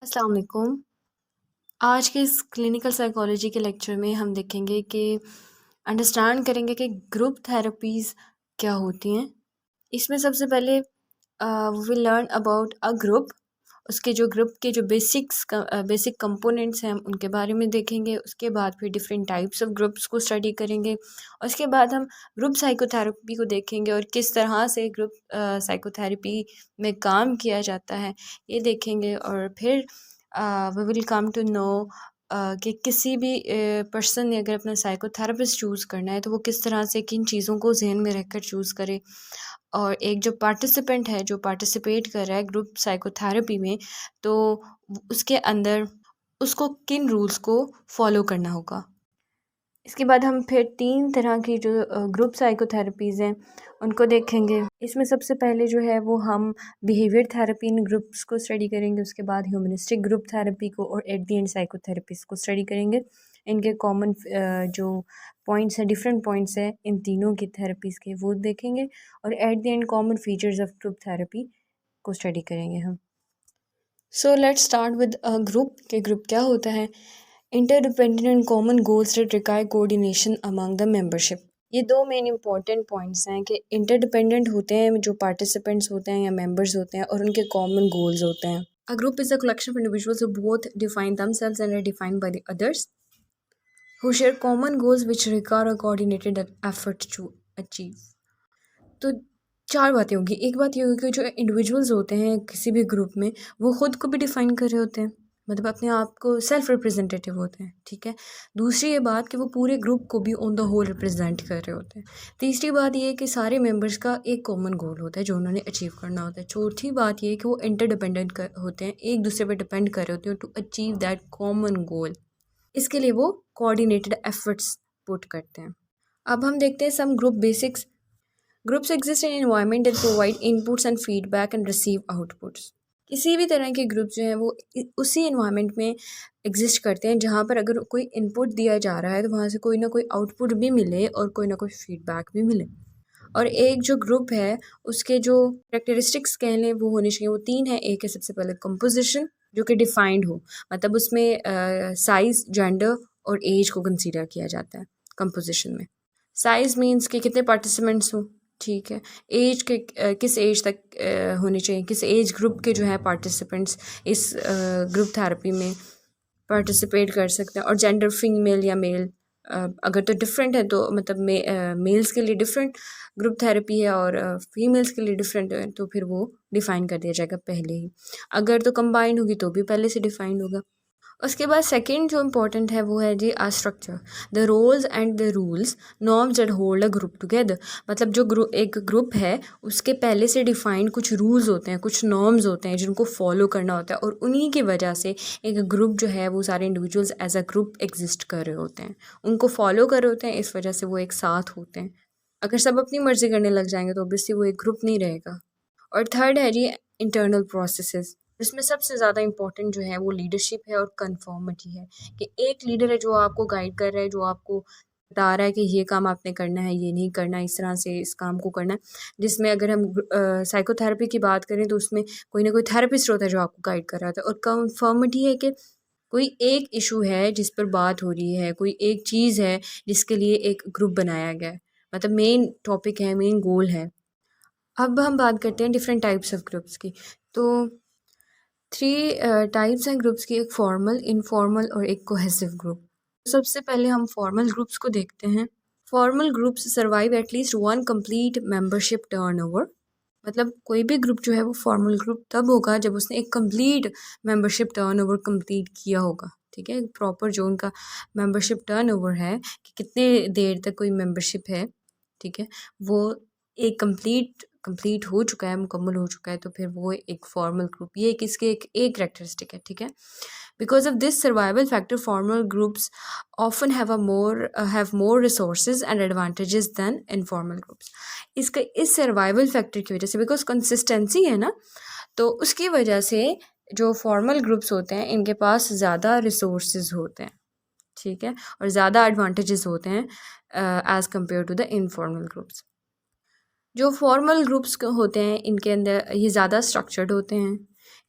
अस्सलाम वालेकुम। आज के इस क्लिनिकल साइकोलॉजी के लेक्चर में हम देखेंगे कि अंडरस्टैंड करेंगे कि ग्रुप थेरेपीज़ क्या होती हैं। इसमें सबसे पहले we learn about a group, उसके जो ग्रुप के जो बेसिक कंपोनेंट्स हैं उनके बारे में देखेंगे। उसके बाद फिर डिफरेंट टाइप्स ऑफ ग्रुप्स को स्टडी करेंगे और उसके बाद हम ग्रुप साइकोथेरेपी को देखेंगे और किस तरह से ग्रुप साइकोथेरेपी में काम किया जाता है ये देखेंगे। और फिर we will come to know कि किसी भी पर्सन ने अगर अपना साइकोथेरेपिस्ट चूज़ करना है तो वो किस तरह से किन चीज़ों को जहन में रखकर चूज़ करे। और एक जो पार्टिसिपेंट है जो पार्टिसिपेट कर रहा है ग्रुप साइकोथेरेपी में, तो उसके अंदर उसको किन रूल्स को फॉलो करना होगा। इसके बाद हम फिर 3 तरह की जो ग्रुप साइकोथेरेपीज़ हैं उनको देखेंगे। इसमें सबसे पहले जो है वो हम बिहेवियर थेरेपी इन ग्रुप्स को स्टडी करेंगे, उसके बाद ह्यूमनिस्टिक ग्रुप थेरेपी को और एट द एंड साइकोथेरेपीज़ को स्टडी करेंगे। इनके कॉमन जो पॉइंट्स हैं, डिफरेंट पॉइंट्स हैं इन तीनों की थेरेपीज़ के, वो देखेंगे और at the end common features of group therapy को स्टडी करेंगे हम। So let's start with group के ग्रुप क्या होता है। Interdependent and common goals that require coordination among the membership. ये दो मेन इंपॉर्टेंट पॉइंट्स हैं कि इंटरडिपेंडेंट होते हैं जो पार्टिसिपेंट्स होते हैं या मेंबर्स होते हैं और उनके कॉमन गोल्स होते हैं। A group is a collection of individuals who both define themselves and are defined by the others, who share common goals which require a coordinated effort to achieve। तो 4 बातें होंगी। एक बात ये होगी कि जो इंडिविजुअल्स होते हैं किसी भी ग्रुप में वो ख़ुद को भी डिफ़ाइन कर रहे होते हैं, मतलब अपने आप को सेल्फ रिप्रेजेंटेटिव होते हैं, ठीक है। दूसरी ये बात कि वो पूरे ग्रुप को भी ऑन द होल रिप्रेजेंट कर रहे होते हैं। तीसरी बात ये है कि सारे मेंबर्स का एक कॉमन गोल होता है जो उन्होंने अचीव करना होता है। चौथी बात ये है कि वो इंटरडिपेंडेंट होते हैं, एक दूसरे पर डिपेंड कर रहे होते हैं to achieve that common goal. इसके लिए वो कोऑर्डिनेटेड एफर्ट्स पुट करते हैं। अब हम देखते हैं some group basics. Groups exist in environment that provide inputs and feedback and receive outputs. किसी भी तरह के ग्रुप जो हैं वो उसी एनवायरनमेंट में एग्जिस्ट करते हैं जहाँ पर अगर कोई इनपुट दिया जा रहा है तो वहाँ से कोई ना कोई आउटपुट भी मिले और कोई ना कोई फीडबैक भी मिले। और एक जो ग्रुप है उसके जो करेक्टरिस्टिक्स कह लें वो होनी चाहिए, वो 3 है। एक है सबसे पहले कंपोजिशन जो कि डिफाइंड हो, मतलब उसमें साइज़, जेंडर और एज को कंसीडर किया जाता है कंपोजिशन में। साइज़ मीन्स कि कितने पार्टिसिपेंट्स हों, ठीक है। एज के किस एज तक होनी चाहिए, किस एज ग्रुप के जो है पार्टिसिपेंट्स इस ग्रुप थेरेपी में पार्टिसिपेट कर सकते हैं। और जेंडर फीमेल या मेल, अगर तो डिफरेंट है तो मतलब मेल्स के लिए डिफरेंट ग्रुप थेरेपी है और फीमेल्स के लिए डिफरेंट है तो फिर वो डिफ़ाइन कर दिया जाएगा पहले ही। अगर तो कंबाइंड होगी तो भी पहले से डिफ़ाइंड होगा। उसके बाद सेकंड जो इम्पोर्टेंट है वो है जी a structure, the roles and the rules norms that hold a group together. मतलब जो एक ग्रुप है उसके पहले से डिफाइंड कुछ रूल्स होते हैं, कुछ नॉर्म्स होते हैं जिनको फॉलो करना होता है और उन्हीं की वजह से एक ग्रुप जो है वो सारे individuals as a group exist कर रहे होते हैं, उनको फॉलो कर रहे होते हैं, इस वजह से वो एक साथ होते हैं। अगर सब अपनी मर्ज़ी करने लग जाएंगे तो ऑब्वियसली वो एक ग्रुप नहीं रहेगा। और थर्ड है जी इंटरनल प्रोसेसेस, जिसमें सबसे ज़्यादा इंपॉर्टेंट जो है वो लीडरशिप है और कन्फर्मिटी है कि एक लीडर है जो आपको गाइड कर रहा है, जो आपको बता रहा है कि ये काम आपने करना है, ये नहीं करना, इस तरह से इस काम को करना है। जिसमें अगर हम साइकोथेरेपी की बात करें तो उसमें कोई ना कोई थेरेपिस्ट होता है जो आपको गाइड कर रहा होता है। और कन्फर्मिटी है कि कोई एक इशू है जिस पर बात हो रही है, कोई एक चीज़ है जिसके लिए एक ग्रुप बनाया गया है, मतलब मेन टॉपिक है, मेन गोल है। अब हम बात करते हैं डिफरेंट टाइप्स ऑफ ग्रुप्स की। तो 3 टाइप्स हैं ग्रुप्स की, एक फॉर्मल, इनफॉर्मल और एक कोहेसिव ग्रुप। सबसे पहले हम फॉर्मल ग्रुप्स को देखते हैं। Formal groups survive at least 1 complete membership turnover. मतलब कोई भी ग्रुप जो है वो फॉर्मल ग्रुप तब होगा जब उसने एक कंप्लीट मेंबरशिप टर्नओवर कंप्लीट किया होगा, ठीक है। प्रॉपर जो उनका मेंबरशिप टर्नओवर है कि कितने देर तक कोई मेंबरशिप है, ठीक है, वो एक कंप्लीट हो चुका है, मुकम्मल हो चुका है, तो फिर वो एक फॉर्मल ग्रुप, ये किसके एक करैक्टरिस्टिक है, ठीक है। Because of this survival factor formal groups often have more resources and advantages than informal groups. इसका इस सर्वाइवल फैक्टर की वजह से, बिकॉज कंसिस्टेंसी है ना, तो उसकी वजह से जो फॉर्मल ग्रुप्स होते हैं इनके पास ज़्यादा रिसोर्सेज होते हैं, ठीक है, और ज़्यादा एडवांटेजेस होते हैं as compared to the informal groups. जो फॉर्मल ग्रुप्स होते हैं इनके अंदर ये ज़्यादा स्ट्रक्चर्ड होते हैं,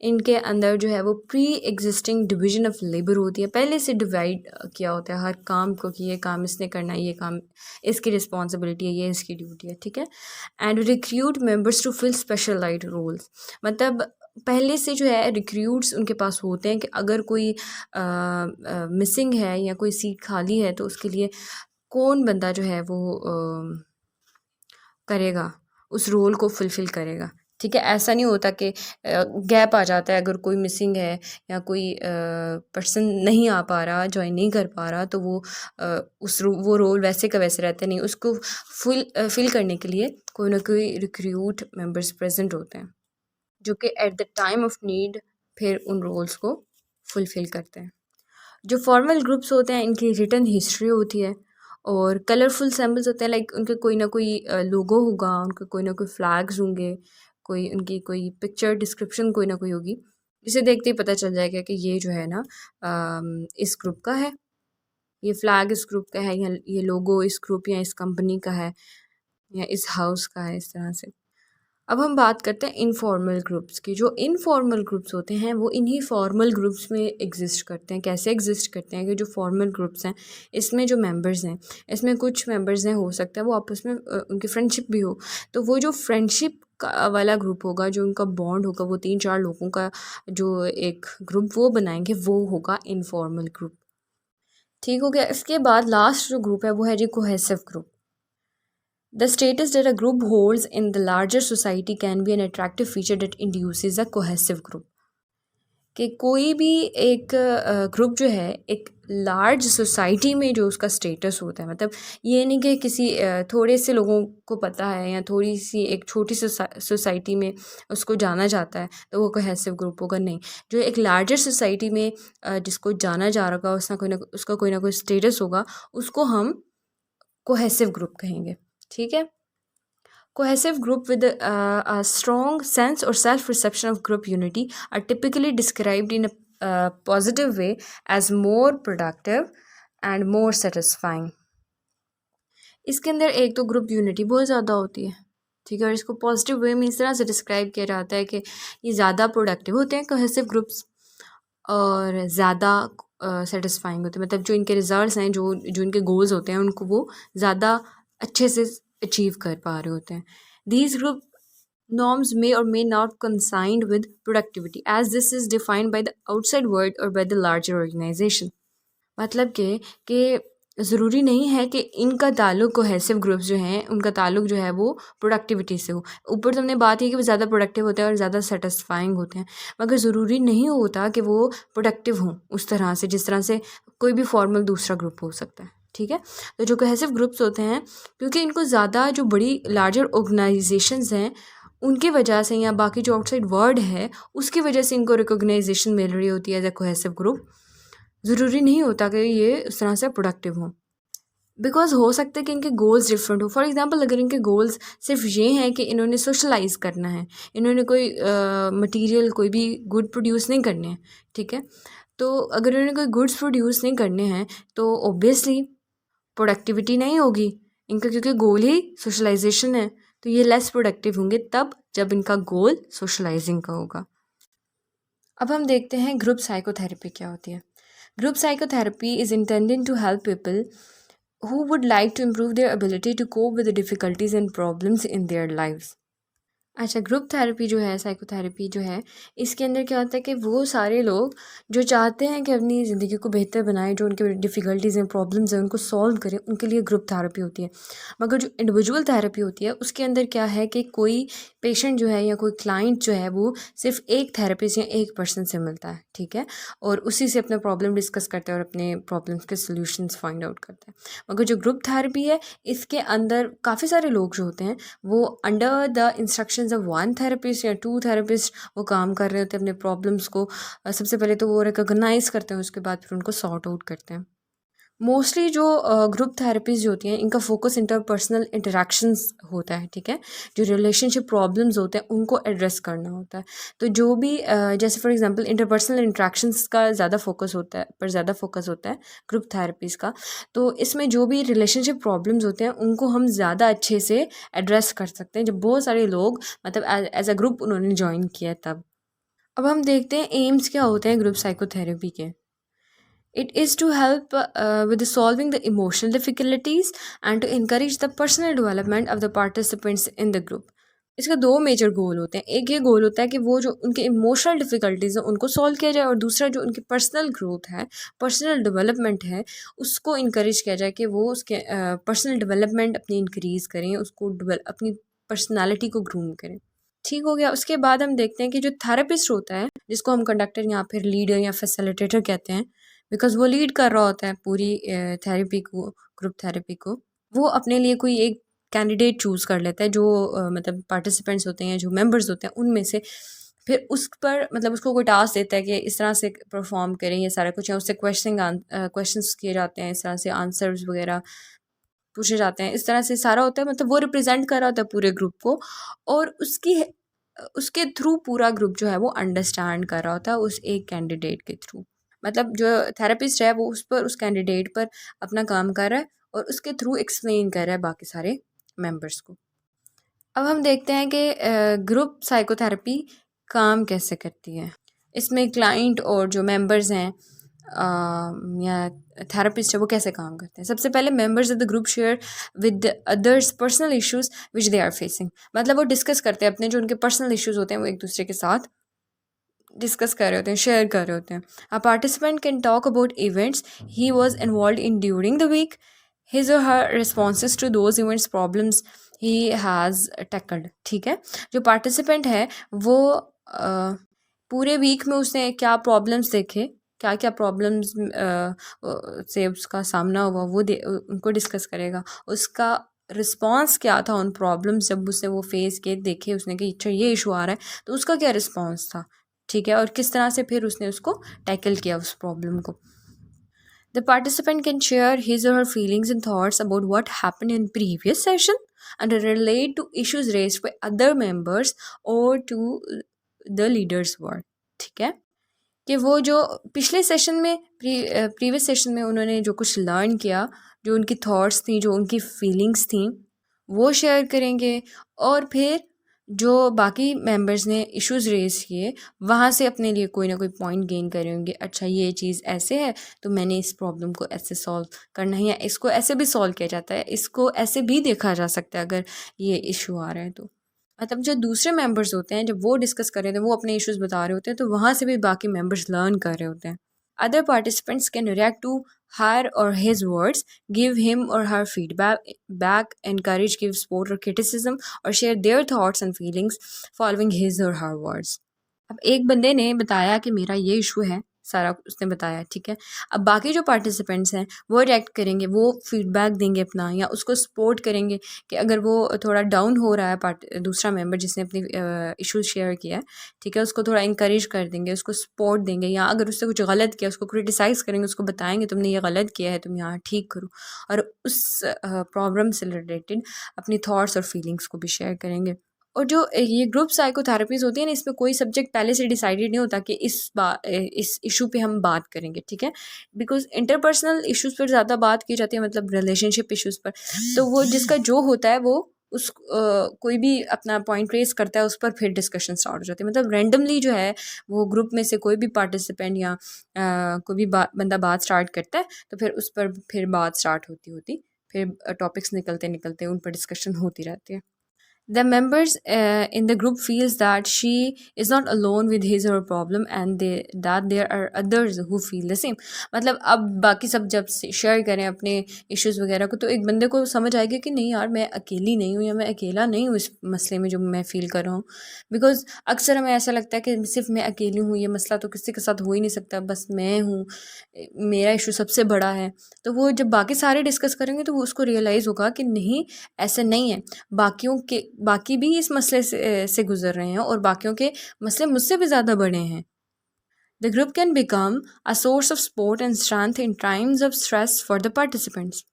इनके अंदर जो है वो pre existing division of labour होती है, पहले से डिवाइड किया होता है हर काम को कि ये काम इसने करना है, ये काम इसकी रिस्पॉन्सिबिलिटी है, ये इसकी ड्यूटी है, ठीक है। And recruit members to fill specialised roles, मतलब पहले से जो है रिक्रूट्स उनके पास होते हैं कि अगर कोई मिसिंग है या कोई सीट खाली है तो उसके लिए कौन बंदा जो है वो करेगा, उस रोल को फुलफ़िल करेगा, ठीक है। ऐसा नहीं होता कि गैप आ जाता है, अगर कोई मिसिंग है या कोई पर्सन नहीं आ पा रहा, जॉइन नहीं कर पा रहा, तो वो वो रोल वैसे का वैसे रहता नहीं, उसको फिल करने के लिए कोई ना कोई रिक्रूट मेंबर्स प्रेजेंट होते हैं जो कि at the time of need फिर उन रोल्स को फुलफ़िल करते हैं। जो फॉर्मल ग्रुप्स होते हैं इनकी रिटन हिस्ट्री होती है और कलरफुल सिंबल्स होते हैं, लाइक उनके कोई ना कोई लोगो होगा, उनके कोई ना कोई फ्लैग्स होंगे, कोई उनकी कोई पिक्चर डिस्क्रिप्शन कोई ना कोई होगी, जिसे देखते ही पता चल जाएगा कि ये जो है ना इस ग्रुप का है, ये फ्लैग इस ग्रुप का है, या ये लोगो इस ग्रुप या इस कंपनी का है या इस हाउस का है, इस तरह से। अब हम बात करते हैं इनफॉर्मल ग्रुप्स की। जो इनफॉर्मल ग्रुप्स होते हैं वो इन्हीं फॉर्मल ग्रुप्स में एग्जिस्ट करते हैं। कैसे एग्जिस्ट करते हैं कि जो फॉर्मल ग्रुप्स हैं इसमें जो मेंबर्स हैं, इसमें कुछ मेंबर्स हैं, हो सकता है वो आपस में उनकी फ्रेंडशिप भी हो, तो वो जो फ्रेंडशिप का वाला ग्रुप होगा, जो उनका बॉन्ड होगा, वो 3-4 लोगों का जो एक ग्रुप वो बनाएंगे, वो होगा इनफॉर्मल ग्रुप। ठीक हो गया। इसके बाद लास्ट जो ग्रुप है वो है जी cohesive group. The status that a group holds in the larger society can be an attractive feature that induces a cohesive group. कि कोई भी एक ग्रुप जो है एक लार्ज सोसाइटी में जो उसका स्टेटस होता है, मतलब ये नहीं कि किसी थोड़े से लोगों को पता है या थोड़ी सी एक छोटी सोसाइटी में उसको जाना जाता है तो वो कोहेसिव ग्रुप होगा, नहीं। जो एक लार्जर सोसाइटी में जिसको जाना जा रहा होगा, उसका कोई ना कोई स्टेटस होगा, उसको हम कोहेसिव ग्रुप कहेंगे, ठीक है। Cohesive group with a strong sense or self-perception of group unity are typically described in a positive way as more productive and more satisfying. इसके अंदर एक तो ग्रुप यूनिटी बहुत ज़्यादा होती है, ठीक है, और इसको पॉजिटिव वे में इस तरह से डिस्क्राइब किया जाता है कि ये ज़्यादा प्रोडक्टिव होते हैं कोहेसिव ग्रुप्स और ज़्यादा सेटिस्फाइंग होते हैं, मतलब जो इनके रिजल्ट्स हैं, जो इनके गोल्स होते हैं, उनको वो ज़्यादा अच्छे से अचीव कर पा रहे होते हैं। These group norms may or may not coincide with productivity as this is defined by the outside world or by the larger organization. मतलब कि ज़रूरी नहीं है कि इनका ताल्लुक कोहेसिव ग्रुप्स जो हैं उनका ताल्लुक जो है वो प्रोडक्टिविटी से हो। ऊपर तो हमने बात की कि वो ज़्यादा प्रोडक्टिव होते हैं और ज़्यादा सेटिस्फाइंग होते हैं, मगर ज़रूरी नहीं होता कि वो प्रोडक्टिव हों उस तरह से जिस तरह से कोई भी फॉर्मल दूसरा ग्रुप हो सकता है, ठीक है। तो जो कोहेसिव ग्रुप्स होते हैं, क्योंकि इनको ज़्यादा जो बड़ी लार्जर ऑर्गेनाइजेशंस हैं उनकी वजह से या बाकी जो आउटसाइड वर्ल्ड है उसकी वजह से इनको रिकॉग्नाइजेशन मिल रही होती है एज ए कोहेसिव ग्रुप, ज़रूरी नहीं होता कि ये उस तरह से प्रोडक्टिव हों, बिकॉज हो सकता है कि इनके गोल्स डिफरेंट हो। फॉर एग्जांपल अगर इनके गोल्स सिर्फ ये हैं कि इन्होंने सोशलाइज करना है, इन्होंने कोई मटेरियल कोई भी गुड प्रोड्यूस नहीं करने हैं, ठीक है, तो अगर इन्होंने कोई गुड्स प्रोड्यूस नहीं करने हैं तो ऑब्वियसली प्रोडक्टिविटी नहीं होगी इनका, क्योंकि गोल ही सोशलाइजेशन है, तो ये लेस प्रोडक्टिव होंगे तब जब इनका गोल सोशलाइजिंग का होगा। अब हम देखते हैं ग्रुप साइकोथेरेपी क्या होती है। Group psychotherapy is intended to help people who would like to improve their ability to cope with the difficulties and problems in their lives. अच्छा, ग्रुप थेरेपी जो है, साइकोथेरेपी जो है, इसके अंदर क्या होता है कि वो सारे लोग जो चाहते हैं कि अपनी ज़िंदगी को बेहतर बनाएं, जो उनके डिफ़िकल्टीज़ हैं, प्रॉब्लम्स हैं, उनको सॉल्व करें, उनके लिए ग्रुप थेरेपी होती है। मगर जो इंडिविजुअल थेरेपी होती है उसके अंदर क्या है कि कोई पेशेंट जो है या कोई क्लाइंट जो है वो सिर्फ एक थेरेपिस्ट या एक पर्सन से मिलता है, ठीक है, और उसी से अपना प्रॉब्लम डिस्कस करता है और अपने प्रॉब्लम्स के सोल्यूशंस फाइंड आउट करता है। मगर जो ग्रुप थेरेपी है इसके अंदर काफ़ी सारे लोग जो होते हैं वो under the instructions of one therapist या 2 थेरेपिस्ट वो काम कर रहे होते हैं अपने प्रॉब्लम्स को। सबसे पहले तो वो रिकॉग्नाइज़ करते हैं, उसके बाद फिर उनको सॉर्ट आउट करते हैं। मोस्टली जो ग्रुप थेरेपीज़ जो होती हैं इनका फोकस इंटरपर्सनल इंटरेक्शंस होता है, ठीक है, जो रिलेशनशिप प्रॉब्लम्स होते हैं उनको एड्रेस करना होता है। तो जो भी जैसे फॉर एग्जांपल इंटरपर्सनल इंटरेक्शंस का ज़्यादा फोकस होता है ग्रुप थेरेपीज़ का। तो इसमें जो भी रिलेशनशिप प्रॉब्लम्स होते हैं उनको हम ज़्यादा अच्छे से एड्रेस कर सकते हैं जब बहुत सारे लोग मतलब एज अ ग्रुप उन्होंने ज्वाइन किया है तब। अब हम देखते हैं एम्स क्या होते हैं ग्रुप साइकोथेरेपी के। It is to help with solving the emotional difficulties and to encourage the personal development of the participants in the group. इसका दो मेजर गोल होते हैं। एक ये गोल होता है कि वो जो उनके इमोशनल डिफ़िकल्टीज़ हैं उनको सॉल्व किया जाए, और दूसरा जो उनकी पर्सनल ग्रोथ है, पर्सनल डेवलपमेंट है, उसको इनकरेज किया जाए कि वो उसके पर्सनल डेवलपमेंट अपनी इंक्रीज़ करें, उसको अपनी पर्सनालिटी को ग्रूम करें। ठीक हो गया। उसके बाद हम देखते हैं कि जो थेरेपिस्ट होता है, जिसको हम कंडक्टर या फिर लीडर या फैसिलिटेटर कहते हैं, बिकॉज़ वो लीड कर रहा होता है पूरी थेरेपी को, ग्रुप थेरेपी को। वो अपने लिए कोई एक कैंडिडेट चूज़ कर लेता है जो मतलब पार्टिसिपेंट्स होते हैं, जो मेंबर्स होते हैं उनमें से। फिर उस पर मतलब उसको कोई टास्क देता है कि इस तरह से परफॉर्म करें ये सारा कुछ, या उससे क्वेश्चंस किए जाते हैं, इस तरह से आंसर्स वगैरह पूछे जाते हैं, इस तरह से सारा होता है। मतलब वो रिप्रेजेंट कर रहा होता है पूरे ग्रुप को, और उसके थ्रू पूरा ग्रुप जो है वो अंडरस्टैंड कर रहा होता है उस एक कैंडिडेट के थ्रू। मतलब जो थेरेपिस्ट है वो उस कैंडिडेट पर अपना काम कर रहा है और उसके थ्रू एक्सप्लेन कर रहा है बाकी सारे मेंबर्स को। अब हम देखते हैं कि ग्रुप साइकोथेरेपी काम कैसे करती है। इसमें क्लाइंट और जो मेंबर्स हैं या थेरेपिस्ट है वो कैसे काम करते हैं। सबसे पहले members of the group share with others personal issues which they are facing. मतलब वो डिस्कस करते हैं अपने जो उनके पर्सनल इश्यूज होते हैं, वो एक दूसरे के साथ डिस्कस कर रहे होते हैं, शेयर कर रहे होते हैं। A participant can talk about events he was involve in during the week, his और her responses to those events, problems he has tackled. ठीक है, जो पार्टिसिपेंट है वो पूरे वीक में उसने क्या प्रॉब्लम्स देखे, क्या क्या प्रॉब्लम्स से उसका सामना हुआ, वो उनको डिस्कस करेगा। उसका रिस्पॉन्स क्या था उन प्रॉब्लम्स, जब उसने वो फेस किए, देखे उसने कि अच्छा ये इशू आ रहा है तो उसका क्या रिस्पॉन्स था। ठीक है, और किस तरह से फिर उसने उसको टैकल किया उस प्रॉब्लम को। The participant can share his or her feelings and thoughts about what happened in previous session and relate to issues raised by other members or to the leader's word. ठीक है, कि वो जो पिछले session में previous session में उन्होंने जो कुछ लर्न किया, जो उनकी थॉट्स थी, जो उनकी फीलिंग्स थी, वो शेयर करेंगे। और फिर जो बाकी मेंबर्स ने इश्यूज रेज किए वहाँ से अपने लिए कोई ना कोई पॉइंट गेन करे होंगे। अच्छा ये चीज़ ऐसे है तो मैंने इस प्रॉब्लम को ऐसे सॉल्व करना है, या इसको ऐसे भी सॉल्व किया जाता है, इसको ऐसे भी देखा जा सकता है अगर ये इशू आ रहा है तो। मतलब जो दूसरे मेंबर्स होते हैं जब वो डिस्कस कर रहे होते हैं, वो अपने इश्यूज बता रहे होते हैं, तो वहाँ से भी बाकी मेंबर्स लर्न कर रहे होते हैं। Other participants can react to her or his words, give him or her feedback, encourage, give support or criticism, or share their thoughts and feelings following his or her words. अब एक बंदे ने बताया कि मेरा ये इशू है, सारा उसने बताया, ठीक है। अब बाकी जो पार्टिसिपेंट्स हैं वो रिएक्ट करेंगे, वो फीडबैक देंगे अपना, या उसको सपोर्ट करेंगे कि अगर वो थोड़ा डाउन हो रहा है दूसरा मेंबर जिसने अपनी इशू शेयर किया है, ठीक है, उसको थोड़ा इंकरेज कर देंगे, उसको सपोर्ट देंगे। या अगर उससे कुछ गलत किया उसको क्रिटिसाइज़ करेंगे, उसको बताएंगे तुमने ये गलत किया है, तुम यहाँ ठीक करो। और उस प्रॉब्लम से रिलेटेड अपनी थॉट्स और फीलिंग्स को भी शेयर करेंगे। और जो ये ग्रुप साइकोथेरेपीज़ होती है ना, इसमें कोई सब्जेक्ट पहले से डिसाइडेड नहीं होता कि इस इशू पे हम बात करेंगे, ठीक है। बिकॉज इंटरपर्सनल इश्यूज़ पर ज़्यादा बात की जाती है, मतलब रिलेशनशिप इश्यूज़ पर। तो वो जिसका जो होता है वो कोई भी अपना पॉइंट रेज करता है, उस पर फिर डिस्कशन स्टार्ट हो जाती है। मतलब रैंडमली जो है वो ग्रुप में से कोई भी पार्टिसिपेंट या कोई भी बंदा बात स्टार्ट करता है, तो फिर उस पर फिर बात स्टार्ट होती होती फिर टॉपिक्स निकलते निकलते उन पर डिस्कशन होती रहती है। The members in the group feels that she is not alone with his or her problem, and that there are others who feel the same. मतलब अब बाकी सब जब शेयर करें अपने इश्यूज़ वगैरह को, तो एक बंदे को समझ आएगा कि नहीं यार मैं अकेली नहीं हूँ, या मैं अकेला नहीं हूँ इस मसले में जो मैं फ़ील कर रहा हूँ। बिकॉज़ अक्सर हमें ऐसा लगता है कि सिर्फ मैं अकेली हूँ, ये मसला तो किसी के साथ हो ही नहीं सकता, बस मैं हूँ, मेरा इशू सबसे बड़ा है। तो वो जब बाकी सारे डिस्कस करेंगे तो वो उसको रियलाइज़ होगा कि नहीं, ऐसा नहीं है, बाकी भी इस मसले से गुजर रहे हैं, और बाकियों के मसले मुझसे भी ज़्यादा बड़े हैं। The group can become a source of support and strength in times of stress for the participants.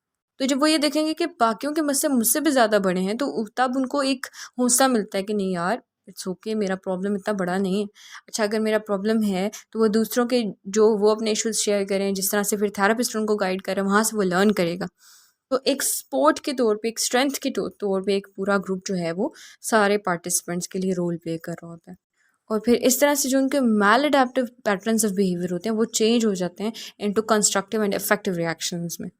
तो जब वो ये देखेंगे कि बाकियों के मसले मुझसे भी ज़्यादा बड़े हैं, तो तब उनको एक हौसला मिलता है कि नहीं यार, इट्स ओके, मेरा प्रॉब्लम इतना बड़ा नहीं है। अच्छा अगर मेरा प्रॉब्लम है तो वो दूसरों के जो वो अपने इश्यूज शेयर करें, जिस तरह से फिर थेरेपिस्ट उनको गाइड करें, वहाँ से वो लर्न करेगा। तो एक सपोर्ट के तौर पे, एक स्ट्रेंथ के तौर पे एक पूरा ग्रुप जो है वो सारे पार्टिसिपेंट्स के लिए रोल प्ले कर रहा होता है। और फिर इस तरह से जो उनके मैल अडेप्टिव पैटर्न्स ऑफ बिहेवियर होते हैं वो चेंज हो जाते हैं into constructive and effective reactions में।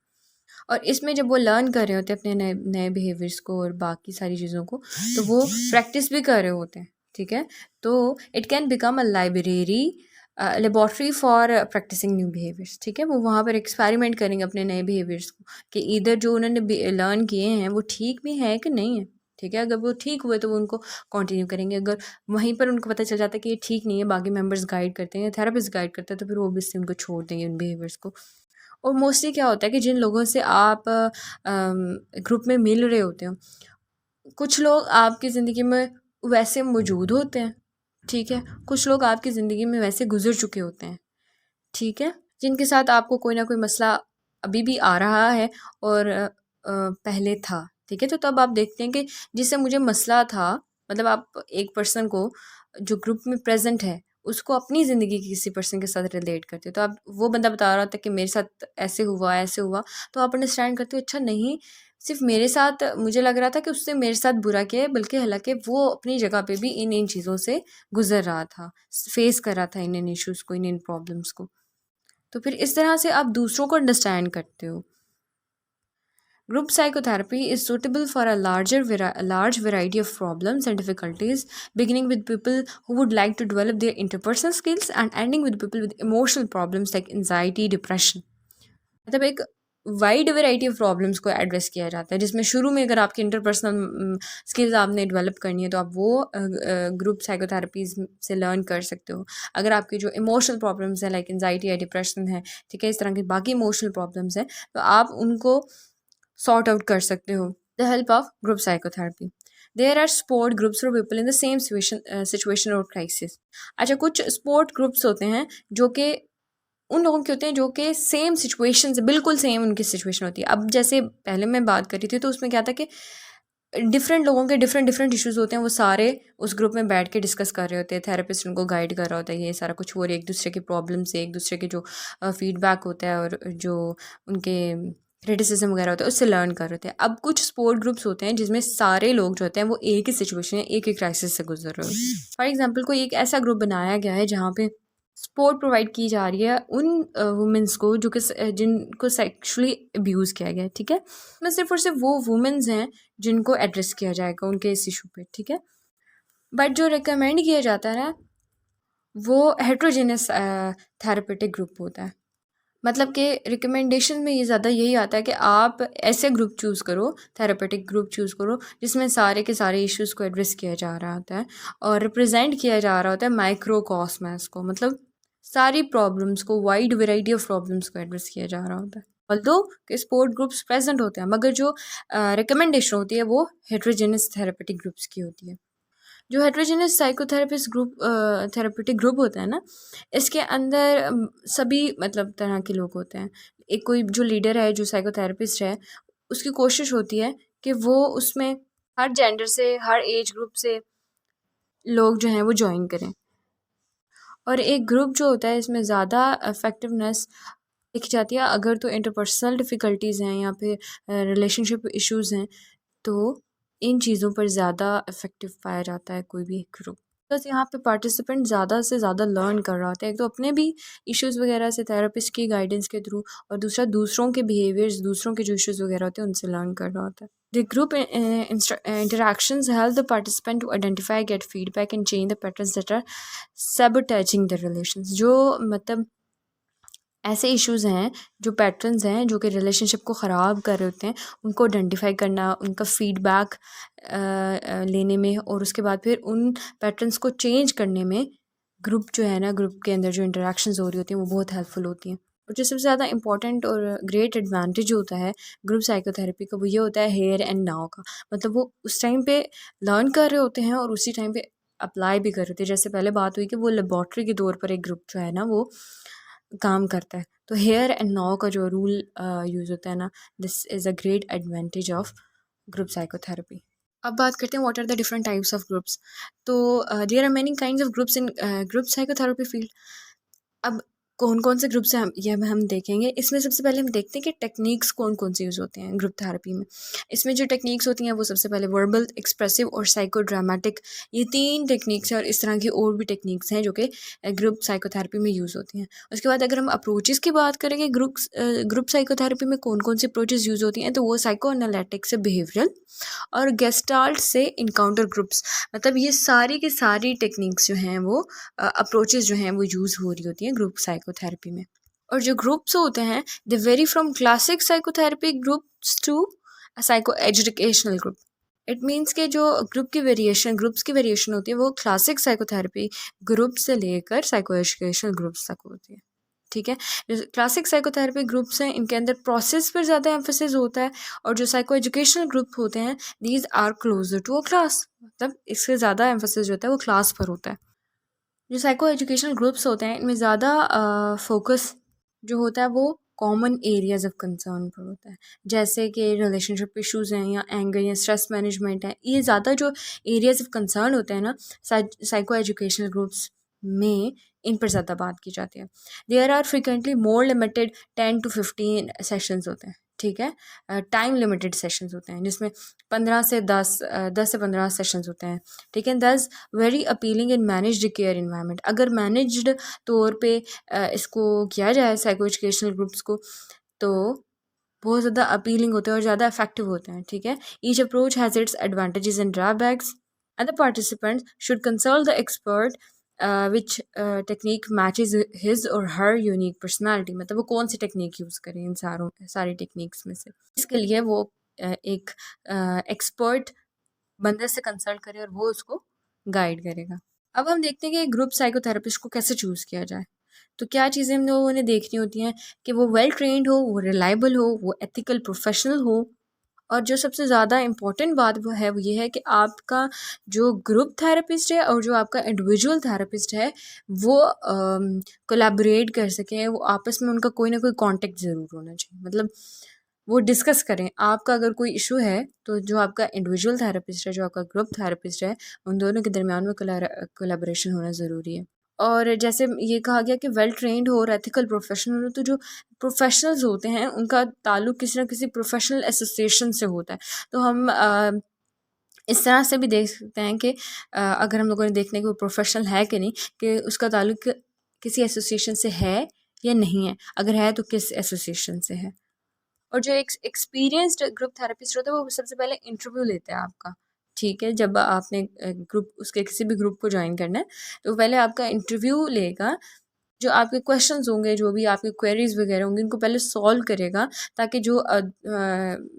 और इसमें जब वो लर्न कर रहे होते हैं अपने नए नए बिहेवियर्स को और बाकी सारी चीज़ों को, तो वो प्रैक्टिस भी कर रहे होते हैं, ठीक है। तो it can become a library, laboratory for practising new behaviours, ठीक है। वो वहाँ पर एक्सपेरिमेंट करेंगे अपने नए बिहेवियर्स को कि इधर जो उन्होंने लर्न किए हैं वो ठीक भी है कि नहीं है, ठीक है। अगर वो ठीक हुए तो वो उनको कंटिन्यू करेंगे, अगर वहीं पर उनको पता चल जाता है कि ये ठीक नहीं है, बाकी मेंबर्स गाइड करते हैं, थेरेपिस्ट गाइड करते हैं, तो फिर वो ऑब्वियसली उनको छोड़ देंगे उन बिहेवियर्स को। और मोस्टली क्या होता है कि जिन लोगों से आप ग्रुप में मिल रहे होते हो, कुछ लोग आपकी ज़िंदगी में वैसे मौजूद होते हैं, ठीक है। कुछ लोग आपकी ज़िंदगी में वैसे गुजर चुके होते हैं, ठीक है, जिनके साथ आपको कोई ना कोई मसला अभी भी आ रहा है और पहले था, ठीक है। तो तब आप देखते हैं कि जिससे मुझे मसला था, मतलब आप एक पर्सन को जो ग्रुप में प्रेजेंट है उसको अपनी ज़िंदगी की किसी पर्सन के साथ रिलेट करते हो, तो आप वो बंदा बता रहा होता है कि मेरे साथ ऐसे हुआ, तो आप अंडरस्टैंड करते हो अच्छा नहीं, सिर्फ मेरे साथ मुझे लग रहा था कि उसने मेरे साथ बुरा किया है, बल्कि हालांकि वो अपनी जगह पे भी इन इन चीज़ों से गुजर रहा था, फेस कर रहा था इन इन इश्यूज़ को, इन इन प्रॉब्लम्स को। तो फिर इस तरह से आप दूसरों को अंडरस्टैंड करते हो। Group psychotherapy is suitable for a large variety of problems and difficulties, beginning with people who would like to develop their interpersonal skills and ending with people with emotional problems like anxiety, depression. मतलब एक wide variety of problems को address किया जाता है, जिसमें शुरू में अगर आपकी इंटरपर्सनल स्किल्स आपने डेवलप करनी है तो आप वो ग्रुप साइकोथेरेपीज से लर्न कर सकते हो। अगर आपकी जो इमोशनल प्रॉब्लम्स हैं लाइक एंजाइटी या डिप्रेशन है, ठीक है, इस तरह की बाकी इमोशनल प्रॉब्लम्स हैं, तो आप उनको सॉर्ट आउट कर सकते हो the help of group psychotherapy. There are support groups for people in the same situation or crisis. अच्छा, कुछ सपोर्ट ग्रुप्स होते हैं जो कि उन लोगों के होते हैं जो कि सेम सिचुएशन से बिल्कुल सेम उनकी सिचुएशन होती है। अब जैसे पहले मैं बात कर रही थी तो उसमें क्या था कि डिफरेंट लोगों के डिफरेंट डिफरेंट इश्यूज़ होते हैं, वो सारे उस ग्रुप में बैठ के डिस्कस कर रहे होते हैं, थेरेपिस्ट उनको गाइड कर रहा होता है, ये सारा कुछ, और एक दूसरे के प्रॉब्लम से, एक दूसरे के जो फीडबैक होता है और जो उनके क्रिटिसिज्म वगैरह होता है उससे लर्न कर रहे थे। अब कुछ सपोर्ट ग्रुप्स होते हैं जिसमें सारे लोग जो होते हैं वो एक ही सिचुएशन, एक ही क्राइसिस से गुजर रहे होते हैं। फॉर एग्जाम्पल कोई एक ऐसा ग्रुप बनाया गया है जहाँ पे सपोर्ट प्रोवाइड की जा रही है उन वुमेंस को जो कि जिनको सेक्सुअली अब्यूज़ किया गया है, ठीक है। मैं सिर्फ और सिर्फ वो वुमेंस हैं जिनको एड्रेस किया जाएगा उनके इस इशू पे, ठीक है। बट जो रिकमेंड किया जाता है ना वो हेट्रोजेनस थेरेपेटिक ग्रुप होता है। मतलब कि रिकमेंडेशन में ये ज़्यादा यही आता है कि आप ऐसे ग्रुप चूज़ करो, थेरेपेटिक ग्रुप चूज़ करो जिसमें सारे के सारे इश्यूज़ को एड्रेस किया जा रहा होता है और रिप्रेजेंट किया जा रहा होता है माइक्रोकॉस्मस को, मतलब सारी प्रॉब्लम्स को, वाइड वेराइटी ऑफ प्रॉब्लम्स को एड्रेस किया जा रहा होता है। ऑल्दो कि सपोर्ट ग्रुप्स प्रेजेंट होते हैं, मगर जो रिकमेंडेशन होती है वो हेट्रोजेनस थेरेपेटिक ग्रुप्स की होती है। जो heterogeneous psychotherapist group therapeutic group होता है ना, इसके अंदर सभी मतलब तरह के लोग होते हैं। एक कोई जो लीडर है, जो साइकोथेरेपिस्ट है, उसकी कोशिश होती है कि वो उसमें हर जेंडर से, हर एज ग्रुप से लोग जो हैं वो ज्वाइन करें। और एक ग्रुप जो होता है इसमें ज़्यादा इफ़ेक्टिवनेस देखी जाती है अगर तो इंटरपर्सनल डिफ़िकल्टीज़ हैं या फिर रिलेशनशिप इश्यूज़ हैं, तो इन चीज़ों पर ज़्यादा इफ़ेक्टिव पाया जाता है कोई भी ग्रुप। बस यहाँ पे पार्टिसिपेंट ज़्यादा से ज़्यादा लर्न कर रहा होता है, एक तो अपने भी इश्यूज़ वगैरह से थेरेपिस्ट की गाइडेंस के थ्रू, और दूसरा दूसरों के बिहेवियर्स, दूसरों के जो इश्यूज़ वगैरह होते हैं उनसे लर्न कर रहा होता है। The group interactions help the participant to identify, get feedback and change the patterns that are sabotaging the relations। जो मतलब ऐसे इश्यूज़ हैं, जो पैटर्न्स हैं जो कि रिलेशनशिप को ख़राब कर रहे होते हैं, उनको आइडेंटिफाई करना, उनका फ़ीडबैक लेने में और उसके बाद फिर उन पैटर्न्स को चेंज करने में ग्रुप जो है ना, ग्रुप के अंदर जो इंटरेक्शंस हो रही होती हैं वो बहुत हेल्पफुल होती हैं। और जो सबसे ज़्यादा इंपॉर्टेंट और ग्रेट एडवांटेज होता है ग्रुप साइकोथेरेपी का, वो ये होता है हेयर एंड नाउ का। मतलब वो उस टाइम पे लर्न कर रहे होते हैं और उसी टाइम पे अप्लाई भी कर रहे होते हैं। जैसे पहले बात हुई कि वो लेबॉर्ट्री के तौर पर एक ग्रुप जो है ना वो काम करता है, तो हेयर एंड नाउ का जो रूल यूज़ होता है ना, this is a great advantage of group psychotherapy. अब बात करते हैं what are the different types of groups. तो there are many kinds of groups in group psychotherapy field. अब कौन-कौन से ग्रुप से हम देखेंगे। इसमें सबसे पहले हम देखते हैं कि टेक्निक्स कौन-कौन से यूज़ होते हैं ग्रुप थेरेपी में। इसमें जो टेक्निक्स होती हैं वो सबसे पहले वर्बल, एक्सप्रेसिव और साइकोड्रामेटिक, ये 3 टेक्निक्स हैं और इस तरह की और भी टेक्निक्स हैं जो कि ग्रुप साइकोथेरेपी में यूज़ होती हैं। उसके बाद अगर हम अप्रोचेज़ की बात करेंगे ग्रुप साइकोथेरेपी में कौन-कौन सी अप्रोचेज़ यूज़ होती हैं, तो वो साइको एनालिटिक्स से बिहेवियरल और गेस्टाल्ट से इनकाउंटर ग्रुप्स, मतलब ये सारी की सारी टेक्निक्स जो हैं वो अप्रोचेज़ जो हैं वो यूज़ हो रही होती हैं ग्रुप साइकोथेरेपी में। और जो ग्रुप्स होते हैं they vary from classic psychotherapy groups to psycho educational group. It means के जो ग्रुप्स की वेरिएशन होती है वो क्लासिक साइकोथेरेपी ग्रुप से लेकर साइको एजुकेशनल ग्रुप्स तक होती है। ठीक है, जो क्लासिक साइकोथेरेपी ग्रुप्स हैं इनके अंदर प्रोसेस पर ज़्यादा एम्फोसिस होता है, और जो साइको एजुकेशनल ग्रुप होते हैं these are closer to a class, मतलब इससे ज़्यादा एम्फोसिस जो होता है वो क्लास पर होता है। जो साइको एजुकेशनल ग्रुप्स होते हैं इनमें ज़्यादा फोकस जो होता है वो कॉमन एरियाज़ ऑफ कंसर्न पर होता है, जैसे कि रिलेशनशिप इश्यूज़ हैं या एंगर या स्ट्रेस मैनेजमेंट है। ये ज़्यादा जो एरियाज़ ऑफ कंसर्न होते हैं ना साइको एजुकेशनल ग्रुप्स में, इन पर ज़्यादा बात की जाती है। There are frequently more limited 10 to 15 sessions होते हैं। ठीक है, टाइम लिमिटेड सेशंस होते हैं जिसमें 15 से 10 से 15 सेशंस होते हैं। ठीक है, दस वेरी अपीलिंग इन मैनेज्ड केयर इन्वायरमेंट। अगर मैनेज्ड तौर पे इसको किया जाए साइको एजुकेशनल ग्रुप्स को, तो बहुत ज़्यादा अपीलिंग होते हैं और ज़्यादा इफेक्टिव होते हैं। ठीक है, each approach has its advantages and drawbacks and the participant should consult the expert which technique matches his और हर यूनिक पर्सनालिटी। मतलब वो कौन सी टेक्निक यूज़ करें इन सारी टेक्निक्स में से, इसके लिए वो एक एक्सपर्ट बंदे से कंसल्ट करे और वो उसको गाइड करेगा। अब हम देखते हैं कि ग्रुप साइकोथेरेपिस्ट को कैसे चूज़ किया जाए। तो क्या चीज़ें हम लोगों ने देखनी होती हैं कि वो वेल ट्रेंड हो, वो रिलायबल हो, वो एथिकल प्रोफेशनल हो, और जो सबसे ज़्यादा इम्पोर्टेंट बात वो है वो ये है कि आपका जो ग्रुप थेरेपिस्ट है और जो आपका इंडिविजुअल थेरेपिस्ट है वो कोलैबोरेट कर सकें, वो आपस में उनका कोई ना कोई कांटेक्ट ज़रूर होना चाहिए। मतलब वो डिस्कस करें। आपका अगर कोई इशू है तो जो आपका इंडिविजुअल थेरेपिस्ट है, जो आपका ग्रुप थेरेपिस्ट है, उन दोनों के दरमियान में कोलैबोरेशन होना ज़रूरी है। और जैसे ये कहा गया कि वेल ट्रेंड हो और एथिकल प्रोफेशनल हो, तो जो प्रोफेशनल्स होते हैं उनका ताल्लुक किसी ना किसी प्रोफेशनल एसोसिएशन से होता है। तो हम इस तरह से भी देख सकते हैं कि अगर हम लोगों ने देखने कि वो प्रोफेशनल है कि नहीं, कि उसका ताल्लुक किसी एसोसिएशन से है या नहीं है, अगर है तो किस एसोसिएशन से है। और जो एक एक्सपीरियंस्ड ग्रुप थेरेपिस्ट होता है वो सबसे पहले इंटरव्यू लेते हैं आपका। ठीक है, जब आपने ग्रुप उसके किसी भी ग्रुप को ज्वाइन करना है तो पहले आपका इंटरव्यू लेगा, जो आपके क्वेश्चंस होंगे, जो भी आपके क्वेरीज वगैरह होंगे, उनको पहले सॉल्व करेगा, ताकि जो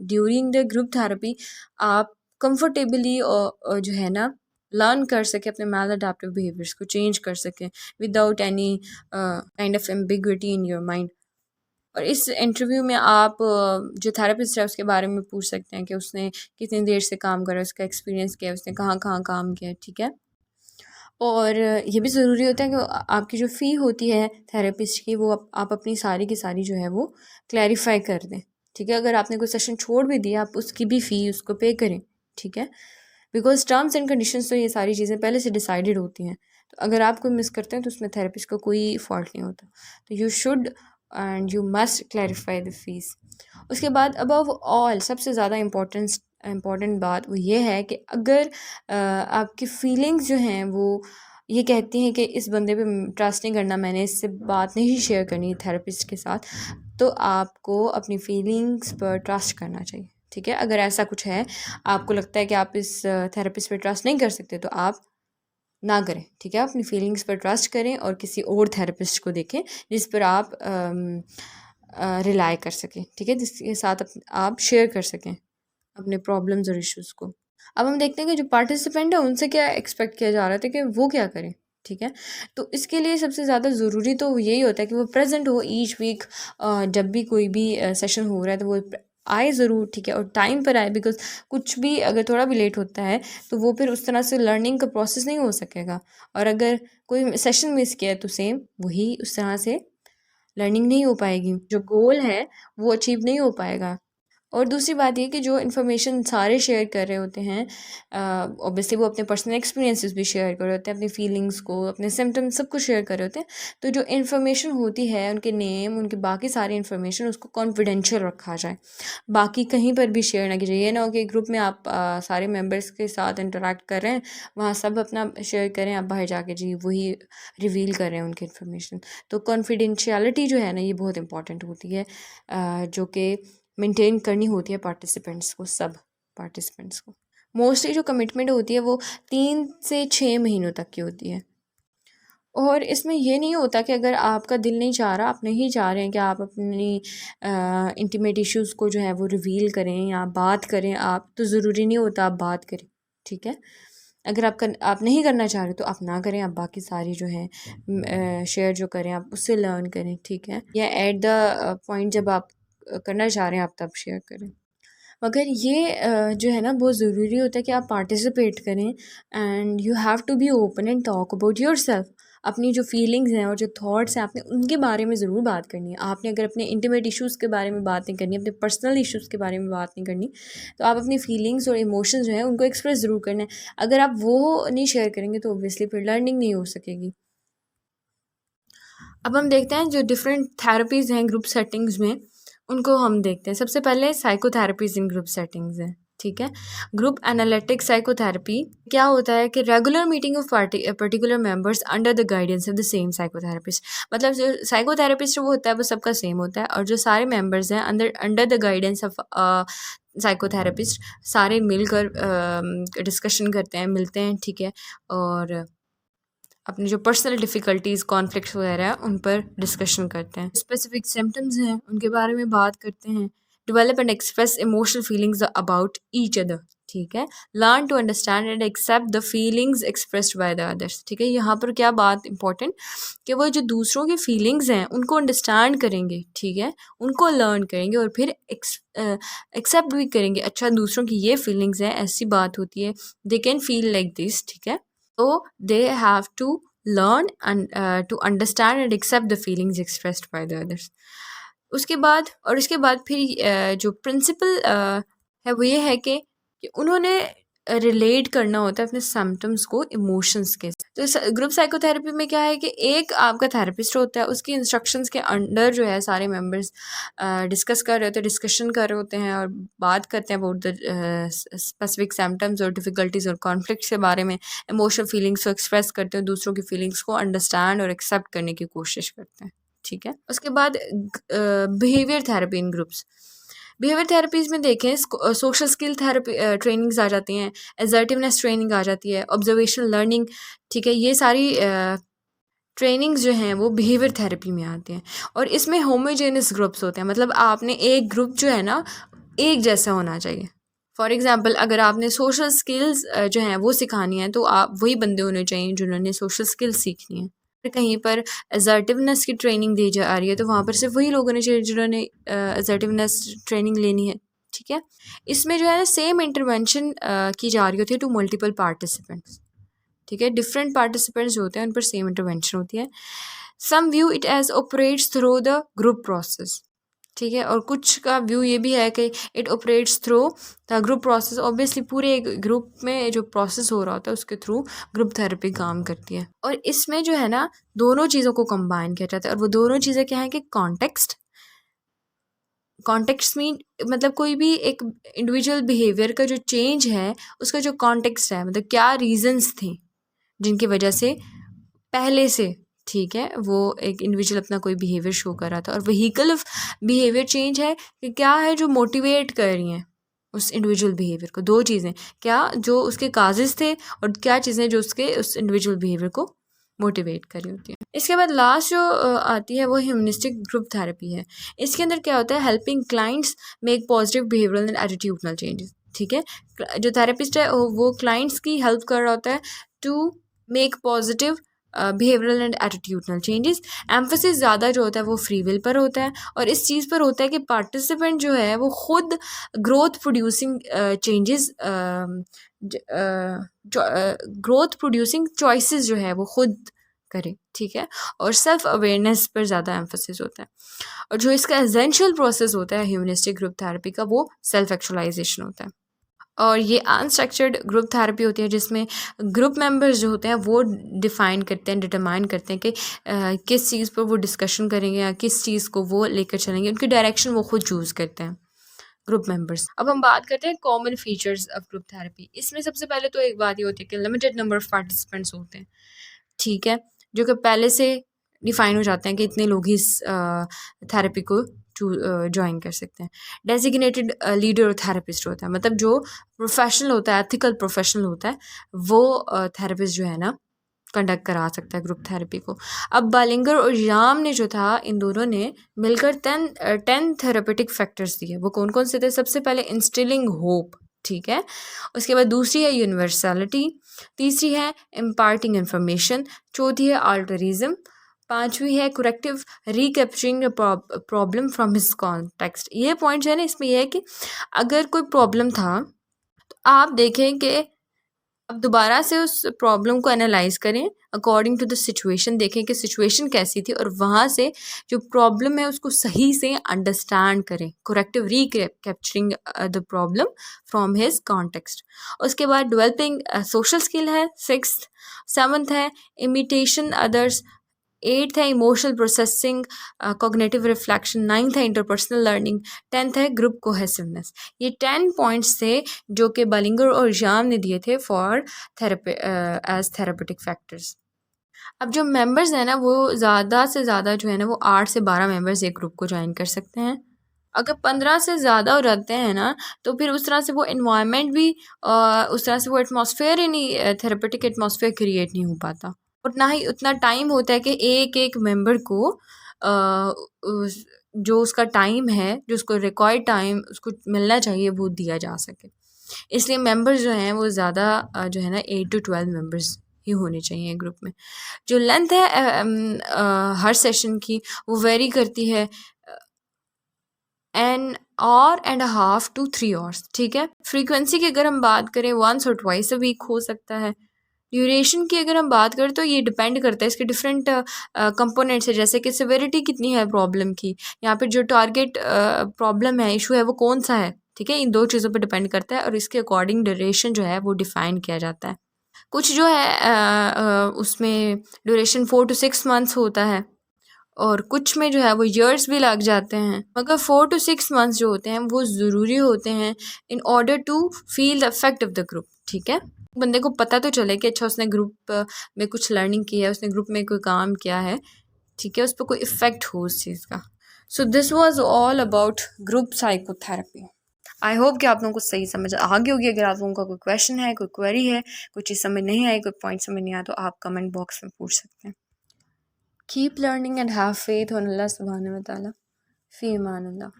ड्यूरिंग द ग्रुप थेरेपी आप कंफर्टेबली जो है ना लर्न कर सके, अपने मैल अडेप्टिव बिहेवियर्स को चेंज कर सकें without any kind of ambiguity in your mind. और इस इंटरव्यू में आप जो थेरेपिस्ट है उसके बारे में पूछ सकते हैं कि उसने कितनी देर से काम करा, उसका एक्सपीरियंस क्या है, उसने कहाँ कहाँ काम किया है। ठीक है, और ये भी ज़रूरी होता है कि आपकी जो फ़ी होती है थेरेपिस्ट की वो आप अपनी सारी की सारी जो है वो क्लैरिफाई कर दें। ठीक है, अगर आपने कोई सेशन छोड़ भी दिया आप उसकी भी फ़ी उसको पे करें। ठीक है, बिकॉज टर्म्स एंड कंडीशंस तो ये सारी चीज़ें पहले से डिसाइडेड होती हैं, तो अगर आप कोई मिस करते हैं तो उसमें थेरेपिस्ट का कोई फॉल्ट नहीं होता। तो you should and you must clarify the fees. उसके बाद अबव ऑल सबसे ज़्यादा इम्पॉर्टेंट बात वो ये है कि अगर आपकी फीलिंग्स जो हैं वो ये कहती हैं कि इस बंदे पे ट्रस्ट नहीं करना, मैंने इससे बात नहीं शेयर करनी थेरेपिस्ट के साथ, तो आपको अपनी फीलिंग्स पर ट्रस्ट करना चाहिए। ठीक है, अगर ऐसा कुछ है, आपको लगता है कि आप इस थेरेपिस्ट पे ट्रस्ट नहीं कर सकते, तो आप ना करें। ठीक है, अपनी फीलिंग्स पर ट्रस्ट करें और किसी और थेरेपिस्ट को देखें जिस पर आप रिलाई कर सकें। ठीक है, जिसके साथ आप शेयर कर सकें अपने प्रॉब्लम्स और इश्यूज़ को। अब हम देखते हैं कि जो पार्टिसिपेंट है उनसे क्या एक्सपेक्ट किया जा रहा था कि वो क्या करें। ठीक है, तो इसके लिए सबसे ज़्यादा ज़रूरी तो यही होता है कि वो प्रेजेंट हो ईच वीक। जब भी कोई भी सेशन हो रहा है तो वो आए ज़रूर। ठीक है, और टाइम पर आए, बिकॉज कुछ भी अगर थोड़ा भी लेट होता है तो वो फिर उस तरह से लर्निंग का प्रोसेस नहीं हो सकेगा, और अगर कोई सेशन मिस किया है तो सेम वही उस तरह से लर्निंग नहीं हो पाएगी, जो गोल है वो अचीव नहीं हो पाएगा। और दूसरी बात ये कि जो इन्फॉर्मेशन सारे शेयर कर रहे होते हैं, ऑब्वियसली वो अपने पर्सनल एक्सपीरियंसेस भी शेयर कर रहे होते हैं, अपनी फीलिंग्स को, अपने सिम्टम्स सब कुछ शेयर कर रहे होते हैं। तो जो इन्फॉर्मेशन होती है, उनके नेम, उनकी बाकी सारी इन्फॉर्मेशन, उसको कॉन्फिडेंशियल रखा जाए, बाकी कहीं पर भी शेयर ना कीजिए। ये ना हो कि ग्रुप में आप सारे मेम्बर्स के साथ इंटरेक्ट कर रहे हैं, वहाँ सब अपना शेयर करें, आप बाहर जाके जी वही रिवील कर रहे हैं उनकी इन्फॉर्मेशन। तो कॉन्फिडेंशियलिटी जो है ना, ये बहुत इंपॉर्टेंट होती है, जो कि मेंटेन करनी होती है पार्टिसिपेंट्स को, सब पार्टिसिपेंट्स को। मोस्टली जो कमिटमेंट होती है वो 3 से 6 महीनों तक की होती है। और इसमें ये नहीं होता कि अगर आपका दिल नहीं चाह रहा, आप नहीं चाह रहे हैं कि आप अपनी इंटीमेट इश्यूज़ को जो है वो रिवील करें या बात करें, आप तो ज़रूरी नहीं होता आप बात करें, ठीक है। अगर आप नहीं करना चाह रहे तो आप ना करें, आप बाकी सारी जो है शेयर जो करें आप उससे लर्न करें, ठीक है। या एट द पॉइंट जब आप करना चाह रहे हैं आप तब शेयर करें। मगर ये जो है ना बहुत ज़रूरी होता है कि आप पार्टिसिपेट करें, and you have to be open and talk about yourself. अपनी जो फीलिंग्स हैं और जो थॉट्स हैं, आपने उनके बारे में ज़रूर बात करनी है। आपने अगर अपने इंटीमेट इश्यूज़ के बारे में बात नहीं करनी, अपने पर्सनल इश्यूज़ के बारे में बात नहीं करनी, तो आप अपनी फीलिंग्स और इमोशंस जो हैं उनको एक्सप्रेस ज़रूर करना है। अगर आप वो नहीं शेयर करेंगे तो ऑब्वियसली फिर लर्निंग नहीं हो सकेगी। अब हम देखते हैं जो डिफरेंट थेरेपीज़ हैं ग्रुप सेटिंग्स में, उनको हम देखते हैं। सबसे पहले साइकोथेरेपीज़ इन ग्रुप सेटिंग्स हैं, ठीक है। ग्रुप एनालिटिक साइकोथेरेपी क्या होता है कि regular meeting of particular members under the guidance of the same psychotherapist. मतलब जो साइकोथेरेपिस्ट वो होता है वो सबका सेम होता है, और जो सारे मेंबर्स हैं under the guidance of psychotherapist सारे मिलकर डिस्कशन करते हैं, मिलते हैं, ठीक है। और अपनी जो पर्सनल डिफ़िकल्टीज़, कॉन्फ्लिक्ट्स वगैरह हैं उन पर डिस्कशन करते हैं। स्पेसिफिक सिम्टम्स हैं उनके बारे में बात करते हैं। Develop and express emotional feelings about each other, ठीक है। Learn to understand and accept the feelings expressed by the others, ठीक है। यहाँ पर क्या बात इंपॉर्टेंट कि वो जो दूसरों की फीलिंग्स हैं उनको अंडरस्टैंड करेंगे, ठीक है, उनको लर्न करेंगे और फिर एक्सेप्ट भी करेंगे। अच्छा, दूसरों की ये फीलिंग्स हैं, ऐसी बात होती है, they can feel like this, ठीक है। So they have to learn and to understand and accept the feelings expressed by the others. उसके बाद फिर जो प्रिंसिपल है वो ये है कि उन्होंने रिलेट करना होता है अपने सिम्टम्स को इमोशंस के साथ। तो ग्रुप साइकोथेरेपी में क्या है कि एक आपका थेरेपिस्ट होता है, उसकी इंस्ट्रक्शंस के अंडर जो है सारे मेंबर्स डिस्कस कर रहे होते हैं, डिस्कशन कर रहे होते हैं और बात करते हैं अबाउट द स्पेसिफिक सिम्टम्स और डिफ़िकल्टीज़ और कॉन्फ्लिक्ट्स के बारे में। इमोशनल फीलिंग्स को एक्सप्रेस करते हैं, दूसरों की फीलिंग्स को अंडरस्टैंड और एक्सेप्ट करने की कोशिश करते हैं, ठीक है। उसके बाद बिहेवियर थेरेपी इन ग्रुप्स। बिहेवियर थेरेपीज़ में देखें सोशल स्किल थेरेपी ट्रेनिंग्स आ जाती हैं, असर्टिवनेस ट्रेनिंग आ जाती है, ऑब्जर्वेशनल लर्निंग, ठीक है। ये सारी ट्रेनिंग्स जो हैं वो बिहेवियर थेरेपी में आते हैं, और इसमें होमोजेनस ग्रुप्स होते हैं। मतलब आपने एक ग्रुप जो है ना एक जैसा होना चाहिए। फॉर एग्ज़ाम्पल, अगर आपने सोशल स्किल्स जो हैं वो सिखानी है तो आप वही बंदे होने चाहिए जिन्होंने सोशल स्किल्स सीखनी है। कहीं पर असर्टिवनेस की ट्रेनिंग दी जा रही है तो वहाँ पर सिर्फ वही लोग होने चाहिए जिन्होंने असर्टिवनेस ट्रेनिंग लेनी है, ठीक है। इसमें जो है ना सेम इंटरवेंशन की जा रही होती है टू मल्टीपल पार्टिसिपेंट्स, ठीक है। डिफरेंट पार्टिसिपेंट्स जो होते हैं उन पर सेम इंटरवेंशन होती है। Some view it as operates through the group process, ठीक है। और कुछ का व्यू ये भी है कि it operates through the group process. Obviously पूरे एक ग्रुप में जो प्रोसेस हो रहा होता है उसके थ्रू ग्रुप थेरेपी काम करती है। और इसमें जो है ना दोनों चीज़ों को कंबाइन किया जाता है, और वो दोनों चीज़ें क्या है कि कॉन्टेक्स्ट मीन मतलब कोई भी एक इंडिविजुअल बिहेवियर का जो चेंज है उसका जो कॉन्टेक्स्ट है, मतलब क्या रीजंस थे जिनकी वजह से पहले से, ठीक है, वो एक इंडिविजुअल अपना कोई बिहेवियर शो कर रहा था, और व्हीकल ऑफ बिहेवियर चेंज है कि क्या है जो मोटिवेट कर रही हैं उस इंडिविजुअल बिहेवियर को। दो चीज़ें, क्या जो उसके काजेज़ थे और क्या चीज़ें जो उसके उस इंडिविजुअल बिहेवियर को मोटिवेट कर रही होती हैं। इसके बाद लास्ट जो आती है वो ह्यूमनिस्टिक ग्रुप थेरेपी है। इसके अंदर क्या होता है, helping clients make positive behavioural and attitudinal changes, ठीक है। जो थेरेपिस्ट है वो क्लाइंट्स की हेल्प कर रहा होता है to make positive behavioural and attitudinal changes. Emphasis ज़्यादा जो होता है वो फ्री विल पर होता है, और इस चीज़ पर होता है कि पार्टिसिपेंट जो है वो खुद growth producing changes growth producing choices जो है वो खुद करे, ठीक है, और सेल्फ अवेयरनेस पर ज़्यादा एम्फोसिस होता है। और जो इसका एसेंशियल प्रोसेस होता है ह्यूमनिस्टिक ग्रुप थेरेपी का, वो सेल्फ एक्चुअलाइजेशन होता है। और ये अनस्ट्रक्चर्ड ग्रुप थेरेपी होती है जिसमें ग्रुप मेंबर्स जो होते हैं वो डिफ़ाइन करते हैं, डिटरमाइन करते हैं कि किस चीज़ पर वो डिस्कशन करेंगे या किस चीज़ को वो लेकर चलेंगे, उनकी डायरेक्शन वो खुद चूज़ करते हैं ग्रुप मेंबर्स। अब हम बात करते हैं common features of group therapy. इसमें सबसे पहले तो एक बात ये होती है कि लिमिटेड नंबर ऑफ पार्टिसिपेंट्स होते हैं, ठीक है, जो कि पहले से डिफाइन हो जाते हैं कि इतने लोग ही इस थेरेपी को ज्वाइन कर सकते हैं। डेजिग्नेटेड लीडर थेरेपिस्ट होता है, मतलब जो प्रोफेशनल होता है, एथिकल प्रोफेशनल होता है, वो थेरेपिस्ट जो है ना कंडक्ट करा सकता है ग्रुप थेरेपी को। अब बालिंगर और याम ने जो था, इन दोनों ने मिलकर 10 थेरेपेटिक फैक्टर्स दिए। वो कौन कौन से थे? सबसे पहले इंस्टिलिंग होप, ठीक है, उसके बाद दूसरी है यूनिवर्सलिटी, तीसरी है इम्पार्टिंग इंफॉर्मेशन, चौथी है अल्टरिज्म, पांचवी है corrective recapturing problem from his context. ये पॉइंट जो है ना, इसमें यह है कि अगर कोई प्रॉब्लम था तो आप देखें कि अब दोबारा से उस प्रॉब्लम को एनालाइज करें अकॉर्डिंग टू द सिचुएशन, देखें कि सिचुएशन कैसी थी और वहाँ से जो प्रॉब्लम है उसको सही से अंडरस्टैंड करें, corrective recapturing the problem from his context. उसके बाद डेवलपिंग सोशल स्किल है सिक्स्थ, सेवन्थ है इमिटेशन अदर्स, एट्थ है emotional processing, cognitive reflection, ninth है इंटरपर्सनल लर्निंग, टेंथ है ग्रुप कोहेसिवनेस। ये 10 पॉइंट्स थे जो कि बालिंगर और याम ने दिए थे for therapy as therapeutic factors. अब जो मेंबर्स हैं ना, वो ज़्यादा से ज़्यादा जो है ना, वो 8 से 12 मेंबर्स एक ग्रुप को ज्वाइन कर सकते हैं। अगर 15 से ज़्यादा रहते हैं ना, तो फिर उस तरह से वो इन्वायरमेंट भी उस तरह से वो एटमॉस्फेयर ही नहीं, थेरेपेटिक एटमॉस्फेयर क्रिएट नहीं हो पाता। और ना ही उतना टाइम होता है कि एक एक मेंबर को जो उसका टाइम है, जो उसको रिक्वायर्ड टाइम उसको मिलना चाहिए, वो दिया जा सके। इसलिए मेंबर्स जो हैं वो ज़्यादा जो है ना 8 to 12 मेंबर्स ही होने चाहिए ग्रुप में। जो लेंथ है हर सेशन की, वो वेरी करती है an hour and half to 3 hours, ठीक है। फ्रीक्वेंसी की अगर हम बात करें, वंस और ट्वाइस अ वीक हो सकता है। ड्यूरेशन की अगर हम बात करें तो ये डिपेंड करता है, इसके डिफरेंट कंपोनेंट्स है, जैसे कि सिविरिटी कितनी है प्रॉब्लम की, यहाँ पे जो टारगेट प्रॉब्लम है, इशू है, वो कौन सा है, ठीक है। इन दो चीज़ों पर डिपेंड करता है और इसके अकॉर्डिंग ड्यूरेशन जो है वो डिफाइन किया जाता है। कुछ जो है उसमें ड्यूरेशन 4 to 6 मंथ्स होता है और कुछ में जो है वो ईयर्स भी लग जाते हैं, मगर 4 to 6 मंथ्स जो होते हैं वो ज़रूरी होते हैं in order to feel the effect of the group, ठीक है। बंदे को पता तो चले कि अच्छा उसने ग्रुप में कुछ लर्निंग की है, उसने ग्रुप में कोई काम किया है, ठीक है, उस पर कोई इफ़ेक्ट हो उस चीज़ का। So this was all about group psychotherapy. I hope कि आप लोगों को सही समझ आ गई होगी। अगर आप लोगों का कोई क्वेश्चन है, कोई क्वेरी है, कोई चीज़ समझ नहीं आई, कोई पॉइंट समझ नहीं आया, तो आप कमेंट बॉक्स में पूछ सकते हैं। Keep learning and have faith on Allah subhanahu wa ta'ala. Fi aman Allah.